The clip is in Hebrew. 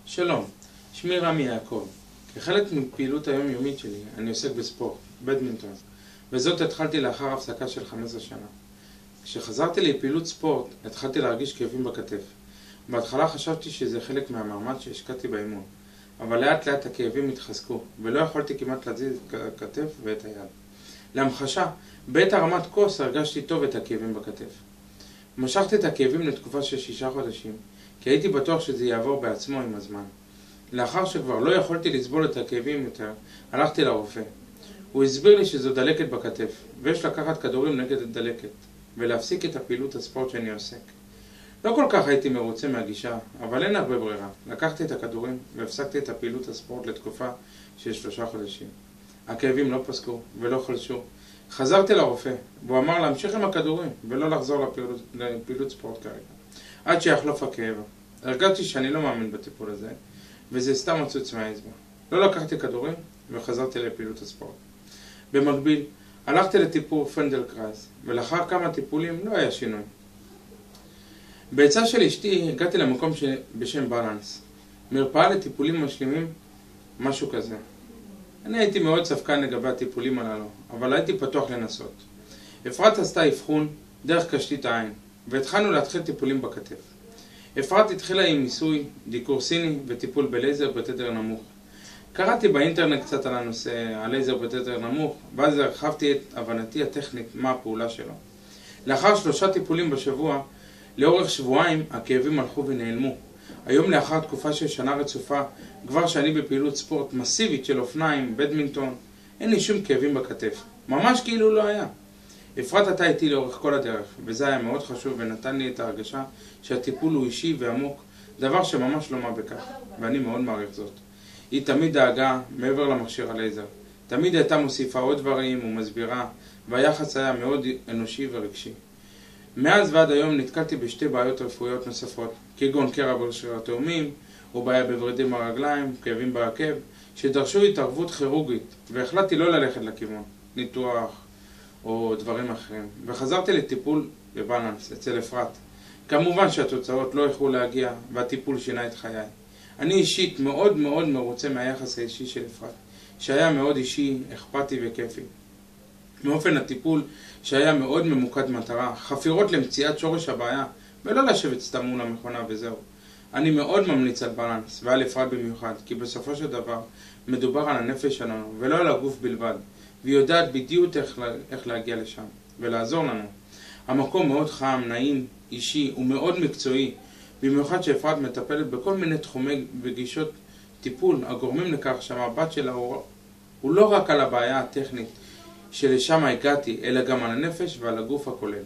שלום, שמי רמי יעקב. כחלק מפעילות היומיומית שלי, אני עוסק בספורט, בדמינטון, וזאת התחלתי לאחר הפסקה של 15 שנה. כשחזרתי לפעילות ספורט, התחלתי להרגיש כאבים בכתף. בהתחלה חשבתי שזה חלק מהמאמץ שהשקעתי באימון, אבל לאט לאט הכאבים התחזקו, ולא יכולתי כמעט להזיז את הכתף ואת היד. להמחשה, בעת הרמת כוס הרגשתי טוב את הכאבים בכתף. משכתי את הכאבים לתקופה של 6 חודשים, כי הייתי בטוח שזה יעבור בעצמו עם הזמן. לאחר שכבר לא יכולתי לסבול את הכאבים יותר, הלכתי לרופא. הוא הסביר לי שזו דלקת בכתף, ויש לקחת כדורים נגד הדלקת, ולהפסיק את הפעילות הספורט שאני עוסק. לא כל כך הייתי מרוצה מהגישה, אבל אין הרבה ברירה. לקחתי את הכדורים והפסקתי את הפעילות הספורט לתקופה של 3 חודשים. הכאבים לא פסקו ולא חלשו. חזרתי לרופא, והוא אמר להמשיך עם הכדורים ולא לחזור לפעילות ספורט כרגע, עד שיחלוף הכאב. הרגשתי שאני לא מאמין בטיפול הזה, וזה סתם מצוץ מהאצבע. לא לקחתי כדורים וחזרתי לפעילות הספורט. במקביל, הלכתי לטיפול פנדלקרייז, ולאחר כמה טיפולים לא היה שינוי. בעצה של אשתי הגעתי למקום בשם בלנס, מרפאה לטיפולים משלימים, משהו כזה. אני הייתי מאוד ספקן לגבי הטיפולים הללו, אבל הייתי פתוח לנסות. אפרת עשתה אבחון דרך קשתית העין, והתחלנו להתחיל טיפולים בכתף. אפרת התחילה עם ניסוי, דיקור סיני וטיפול בלייזר בתדר נמוך. קראתי באינטרנט קצת על הנושא, הלייזר בתדר נמוך, ואז הרחבתי את הבנתי הטכנית מה הפעולה שלו. לאחר 3 טיפולים בשבוע, לאורך שבועיים הכאבים הלכו ונעלמו. היום לאחר תקופה של שנה רצופה, כבר שאני בפעילות ספורט מסיבית של אופניים, בדמינטון, אין לי שום כאבים בכתף. ממש כאילו לא היה. אפרת הייתה איתי לאורך כל הדרך, וזה היה מאוד חשוב ונתן לי את ההרגשה שהטיפול הוא אישי ועמוק, דבר שממש לא מה בכך, ואני מאוד מעריך זאת. היא תמיד דאגה מעבר למכשיר הלייזר. תמיד הייתה מוסיפה עוד דברים ומסבירה, והיחס היה מאוד אנושי ורגשי. מאז ועד היום נתקלתי בשתי בעיות רפואיות נוספות, כגון קרע בשריר התאומים, או בעיה בוורידים ברגליים, כאבים בעקב, שדרשו התערבות כירורגית, והחלטתי לא ללכת לכיוון, ניתוח או דברים אחרים, וחזרתי לטיפול בבלנס אצל אפרת. כמובן שהתוצאות לא יכלו להגיע, והטיפול שינה את חיי. אני אישית מאוד מאוד מרוצה מהיחס האישי של אפרת, שהיה מאוד אישי, אכפתי וכיפי. מאופן הטיפול שהיה מאוד ממוקד מטרה, חפירות למציאת שורש הבעיה, ולא לשבת סתם מול המכונה וזהו. אני מאוד ממליץ על בלנס, ועל אפרת במיוחד, כי בסופו של דבר מדובר על הנפש שלנו, ולא על הגוף בלבד, והיא יודעת בדיוק איך להגיע לשם, ולעזור לנו. המקום מאוד חם, נעים, אישי ומאוד מקצועי, במיוחד שאפרת מטפלת בכל מיני תחומי וגישות טיפול, הגורמים לכך שהמבט שלה הוא לא רק על הבעיה הטכנית שלשם הגעתי, אלא גם על הנפש ועל הגוף הכולל.